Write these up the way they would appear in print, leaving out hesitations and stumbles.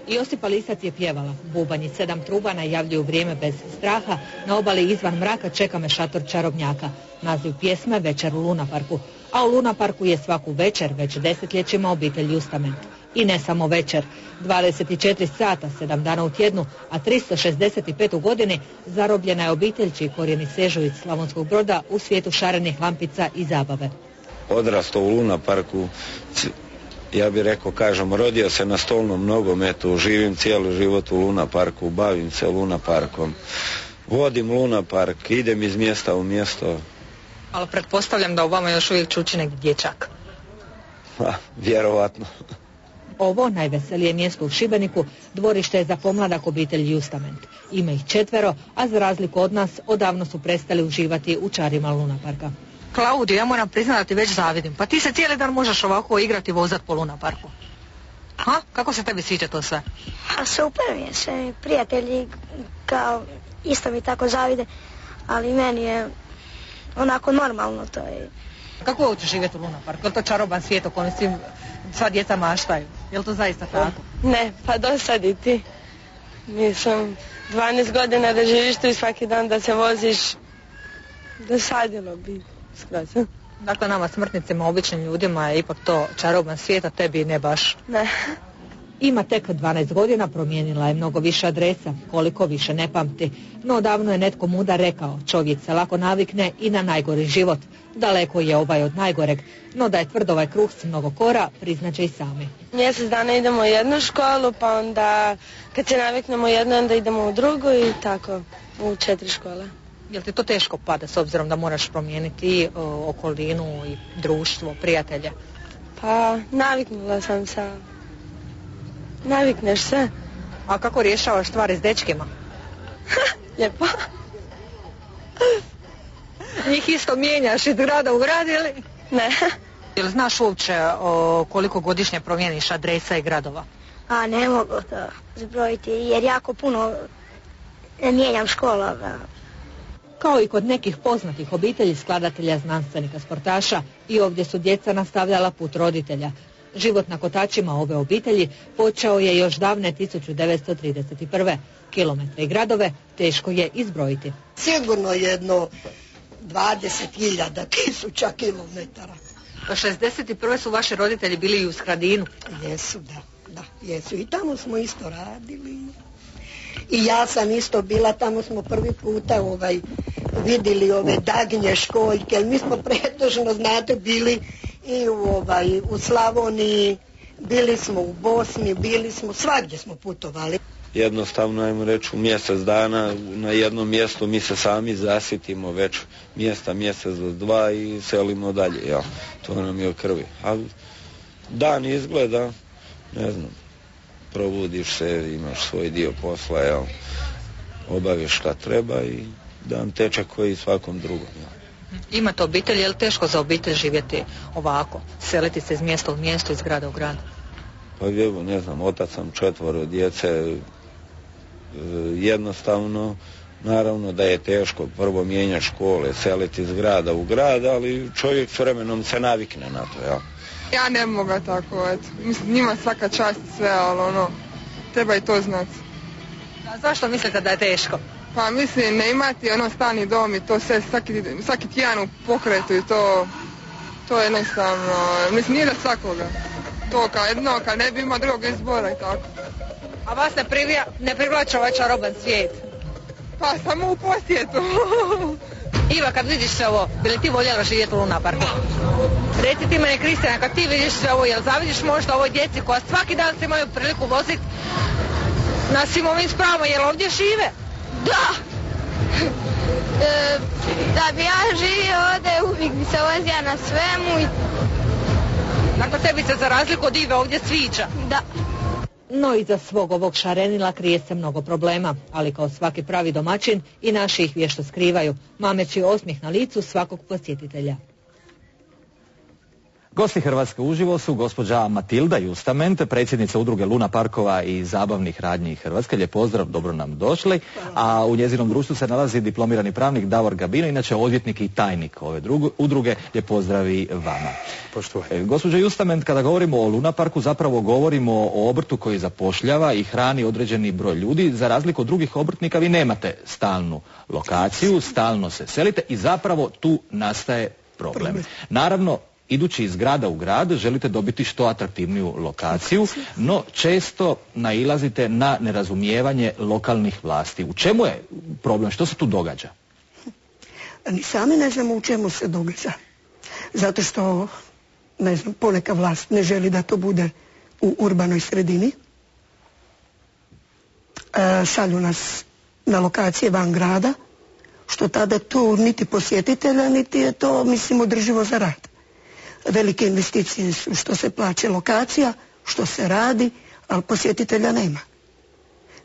Josipa Lisac je pjevala. Bubanj i 7 truba najavljuju vrijeme bez straha. Na obali izvan mraka čeka me šator čarobnjaka. Naziv pjesme Večer u Lunaparku. A u Lunaparku je svaku večer, već desetljećima, obitelj Justament. I ne samo večer. 24 sata, 7 dana u tjednu, a 365 u godini zarobljena je obitelj čiji korijeni sežu iz Slavonskog Broda u svijetu šarenih lampica i zabave. Odrastao u Lunaparku, ja bih rekao, rodio se na stolnom nogometu, živim cijeli život u Lunaparku, bavim se Lunaparkom, vodim Lunapark, idem iz mjesta u mjesto. Ali pretpostavljam da u vama još uvijek čuči neki dječak. Vjerovatno. Ovo, najveselije mjesto u Šibeniku, dvorište je za pomladak obitelj Justament. Ima ih 4, a za razliku od nas, odavno su prestali uživati u čarima Lunaparka. Klaudio, ja moram priznati da ti već zavidim. Pa ti se cijeli dan možeš ovako igrati i vozat po Lunaparku. Ha? Kako se tebi sviđa to sve? A super mi je sve. Prijatelji kao isto mi tako zavide, ali meni je onako normalno to je. Kako hoćeš živjeti u Lunaparku? Je li to čaroban svijet o kojem sva djeca maštaju? Je li to zaista tako? Ne, pa dosadi ti. Nisam 12 godina da živiš tu i svaki dan da se voziš, dosadilo bi skroz. Dakle, nama smrtnicima, običnim ljudima je ipak to čaroban svijet, a tebi ne baš. Ne. Ima tek 12 godina, promijenila je mnogo više adresa, koliko više ne pamti. No davno je netko mudar rekao, čovjek se lako navikne i na najgori život. Daleko je ovaj od najgoreg, no da je tvrd ovaj kruh s mnogo kora, priznaće i sami. Mjesec dana idemo u jednu školu, pa onda kad se naviknemo u jednu, onda idemo u drugu i tako u 4 škole. Jel ti to teško pada s obzirom da moraš promijeniti okolinu i društvo, prijatelje? Pa naviknula sam se. Navikneš se. A kako rješavaš stvari s dečkima? Lijepo. Njih isto mijenjaš iz grada u grad ili? Ne. Jel znaš uopće koliko godišnje promijeniš adresa i gradova? A ne mogu to zbrojiti jer jako puno mijenjam škola. Kao i kod nekih poznatih obitelji, skladatelja, znanstvenika, sportaša, i ovdje su djeca nastavljala put roditelja. Život na kotačima ove obitelji počeo je još davne 1931. Kilometre i gradove teško je izbrojiti. Sigurno jedno 20.000 kilometara. 61. su vaši roditelji bili i u Skradinu? Jesu, da, jesu. I tamo smo isto radili. I ja sam isto bila, tamo smo prvi puta vidjeli ove dagnje školjke, mi smo pretežno, znate, bili i u Slavoniji, bili smo u Bosni, bili smo, svagdje smo putovali. Jednostavno, ajmo reći, u mjesec dana na jednom mjestu mi se sami zasitimo već mjesec do 2 i selimo dalje, ja. To nam je u krvi. A dan izgleda, ne znam, probudiš se, imaš svoj dio posla, jel, obaviš šta treba i dan teče koji svakom drugom. Jel. Imate obitelj, je li teško za obitelj živjeti ovako, seliti se iz mjesta u mjesto, iz grada u grad? Pa evo, ne znam, otac sam 4 djece, jednostavno, naravno da je teško prvo mijenjati škole, seliti iz grada u grad, ali čovjek s vremenom se navikne na to, jel. Ja ne mogu tako, mislim, njima svaka čast sve, ali treba i to znati. A zašto mislite da je teško? Pa mislim, ne imati stani dom i to sve svaki tjedan u pokretu i to je jednostavno, mislim, nije da svakoga. To kao jedno, kad ne bi imao drugog izbora i tako. A vas ne privlača ovaj čaroban svijet? Pa samo u posjetu. Iva, kad vidiš sve ovo, bi li ti voljela živjeti u Lunaparku? Reci ti mene, Kristina, kad ti vidiš sve ovo, jel zavidiš možda ovoj djeci koja svaki dan se imaju priliku voziti na svim ovim spravama, jel ovdje žive? Da! Da bi ja živio ovdje, uvijek bi se vozio na svemu. Dakle, tebi se za razliku od Ive ovdje sviđa? Da. No iza svog ovog šarenila krije se mnogo problema, ali kao svaki pravi domaćin i naši ih vješto skrivaju, mameći osmijeh na licu svakog posjetitelja. Gosti Hrvatske uživo su gospođa Matilda Justament, predsjednica udruge Luna parkova i zabavnih radnji Hrvatske. Lijep pozdrav, dobro nam došli. A u njezinom društvu se nalazi diplomirani pravnik Davor Gabino, inače odvjetnik i tajnik ove udruge. Lijep pozdrav i vama. Gospođo Justament, kada govorimo o Luna parku, zapravo govorimo o obrtu koji zapošljava i hrani određeni broj ljudi. Za razliku od drugih obrtnika, vi nemate stalnu lokaciju, stalno se selite i zapravo tu nastaje problem. Naravno, idući iz grada u grad želite dobiti što atraktivniju lokaciju, no često nailazite na nerazumijevanje lokalnih vlasti. U čemu je problem? Što se tu događa? Ni sami ne znamo u čemu se događa. Zato što, ne znam, poneka vlast ne želi da to bude u urbanoj sredini. Šalju nas na lokacije van grada, što tada tu niti posjetitelja, niti je to, mislim, održivo za rad. Velike investicije su što se plaće lokacija, što se radi, ali posjetitelja nema.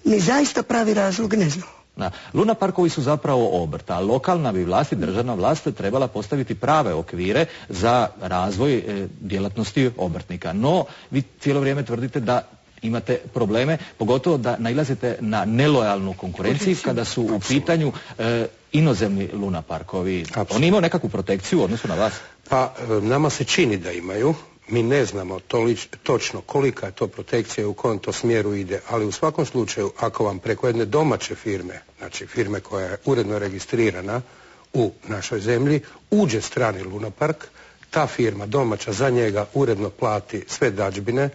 Mi zaista pravi razlog ne znamo. Luna parkovi su zapravo obrt, a lokalna bi vlast i državna vlast trebala postaviti prave okvire za razvoj djelatnosti obrtnika. No, vi cijelo vrijeme tvrdite da imate probleme, pogotovo da nailazite na nelojalnu konkurenciju kada su u pitanju inozemni Luna parkovi. Oni imaju nekakvu protekciju u odnosu na vas? Pa, nama se čini da imaju. Mi ne znamo točno kolika je to protekcija i u kojem to smjeru ide, ali u svakom slučaju, ako vam preko jedne domaće firme, znači firme koja je uredno registrirana u našoj zemlji, uđe strani Luna park, ta firma domaća za njega uredno plati sve dadžbine,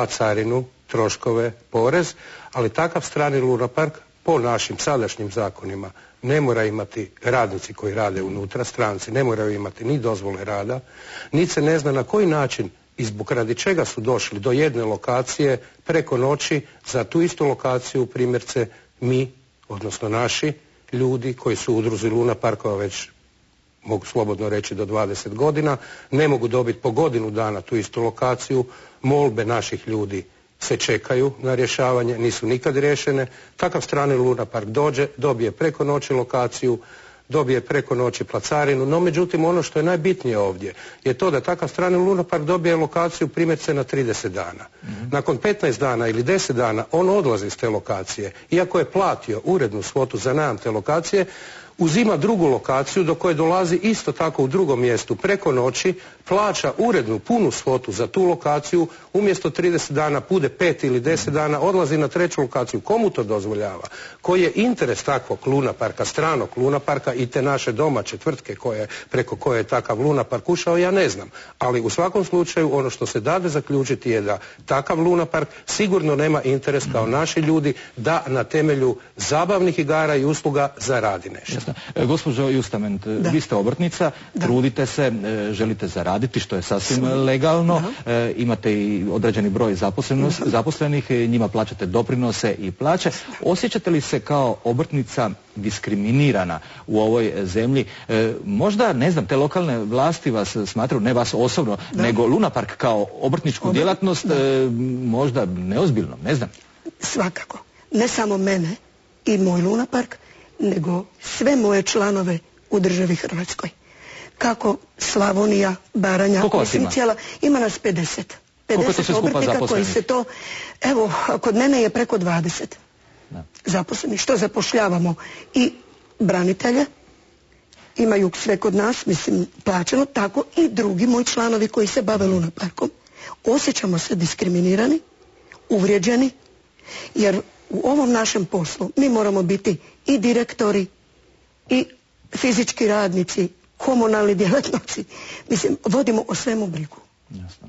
carinu, troškove, porez, ali takav strani Luna park po našim sadašnjim zakonima ne mora imati radnici koji rade unutra, stranci ne moraju imati ni dozvole rada, niti se ne zna na koji način i zbog radi čega su došli do jedne lokacije preko noći. Za tu istu lokaciju primjerce mi, odnosno naši ljudi koji su u udruzi Luna parkova već, mogu slobodno reći, do 20 godina, ne mogu dobiti po godinu dana tu istu lokaciju. Molbe naših ljudi se čekaju na rješavanje, nisu nikad riješene. Takav strani Luna park dođe, dobije preko noći lokaciju, dobije preko noći placarinu, no međutim ono što je najbitnije ovdje je to da takav strani Luna park dobije lokaciju primjerice na 30 dana. Nakon 15 dana ili 10 dana on odlazi iz te lokacije. Iako je platio urednu svotu za najam te lokacije, uzima drugu lokaciju do koje dolazi isto tako u drugom mjestu preko noći, plaća urednu punu svotu za tu lokaciju, umjesto 30 dana bude 5 ili 10 dana, odlazi na treću lokaciju. Komu to dozvoljava? Koji je interes takvog Luna parka, stranog Luna parka i te naše domaće tvrtke preko koje je takav Luna park ušao, ja ne znam. Ali u svakom slučaju ono što se dade zaključiti je da takav Luna park sigurno nema interes kao naši ljudi da na temelju zabavnih igara i usluga zaradi nešto. Gospođo Justament, vi ste obrtnica, trudite se, želite zaraditi, što je sasvim legalno, imate i određeni broj zaposlenih, njima plaćate doprinose i plaće. Osjećate li se kao obrtnica diskriminirana u ovoj zemlji? Možda, ne znam, te lokalne vlasti vas smatraju, ne vas osobno, nego Luna park kao obrtničku djelatnost, možda neozbiljno, ne znam. Svakako. Ne samo mene i moj Luna park, nego sve moje članove u državi Hrvatskoj. Kako Slavonija, Baranja, ima nas 50. 50 obrtnika koji se to, evo, kod mene je preko 20 zaposlenih. Što zapošljavamo i branitelje, imaju sve kod nas, mislim, plaćeno, tako i drugi moji članovi koji se bave Luna parkom. Osjećamo se diskriminirani, uvrijeđeni, jer u ovom našem poslu mi moramo biti i direktori, i fizički radnici, komunalni djelatnici. Mislim, vodimo o svemu brigu. Jasno.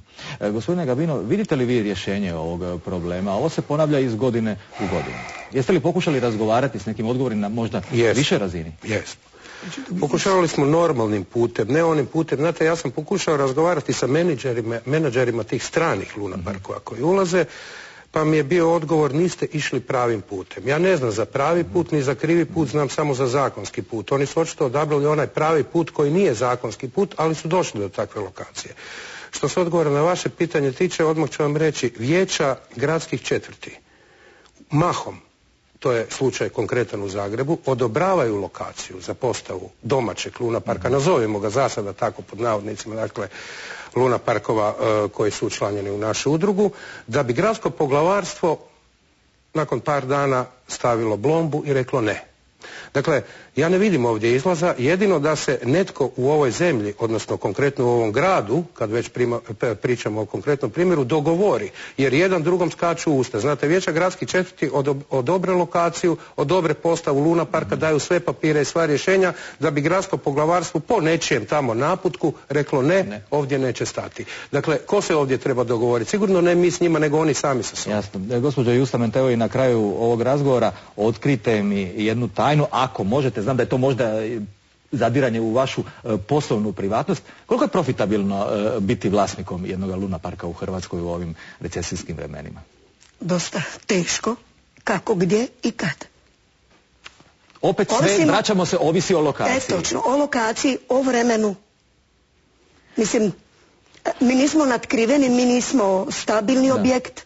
Gospodine Gabino, vidite li vi rješenje ovog problema? Ovo se ponavlja iz godine u godinu. Jeste li pokušali razgovarati s nekim odgovorima na možda više razini? Jesmo. Pokušavali smo normalnim putem, ne onim putem. Znate, ja sam pokušao razgovarati sa menadžerima tih stranih Luna parkova koji ulaze, pa mi je bio odgovor: niste išli pravim putem. Ja ne znam za pravi put ni za krivi put, znam samo za zakonski put. Oni su očito odabrali onaj pravi put koji nije zakonski put, ali su došli do takve lokacije. Što se odgovora na vaše pitanje tiče, odmah ću vam reći, vijeća gradskih četvrti mahom to je slučaj konkretan u Zagrebu, odobravaju lokaciju za postavu domaćeg lunaparka, nazovimo ga za sada tako pod navodnicima, dakle lunaparkova koji su učlanjeni u našu udrugu, da bi gradsko poglavarstvo nakon par dana stavilo blombu i reklo ne. Dakle, ja ne vidim ovdje izlaza, jedino da se netko u ovoj zemlji, odnosno konkretno u ovom gradu, kad već pričamo o konkretnom primjeru, dogovori, jer jedan drugom skaču u usta. Znate, vijeća gradskih četvrti odobre lokaciju, odobre postavu lunaparka, daju sve papire i sva rješenja, da bi gradsko poglavarstvo po nečijem tamo naputku reklo ne, ovdje neće stati. Dakle, ko se ovdje treba dogovoriti? Sigurno ne mi s njima, nego oni sami sa sobom. Jasno. Gospođo Justament, evo i na kraju ovog razgovora otkrite mi jednu tajnu, ako možete, znam da je to možda zadiranje u vašu poslovnu privatnost. Koliko je profitabilno biti vlasnikom jednog lunaparka u Hrvatskoj u ovim recesijskim vremenima? Dosta teško, kako, gdje i kad. Opet sve, vraćamo se, ovisi o lokaciji. Točno, o lokaciji, o vremenu. Mislim, mi nismo natkriveni, mi nismo stabilni objekt.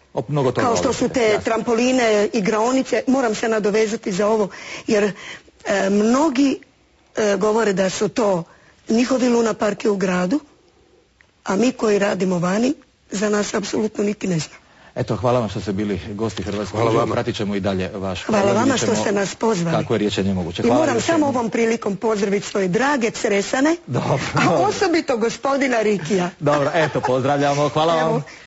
Kao što su te trampoline, igraonice, moram se nadovezati za ovo, jer mnogi govore da su to njihovi lunaparki u gradu, a mi koji radimo vani, za nas apsolutno niti ne znam. Eto, hvala vam što ste bili gosti Hrvatskog. Pratit ćemo i dalje vaš. Hvala vama što ste nas pozvali. Kako je rješenje moguće. I moram samo ovom prilikom pozdraviti svoje drage Cresane, a osobito gospodina Rikija. Dobro, eto, pozdravljamo. Hvala vam.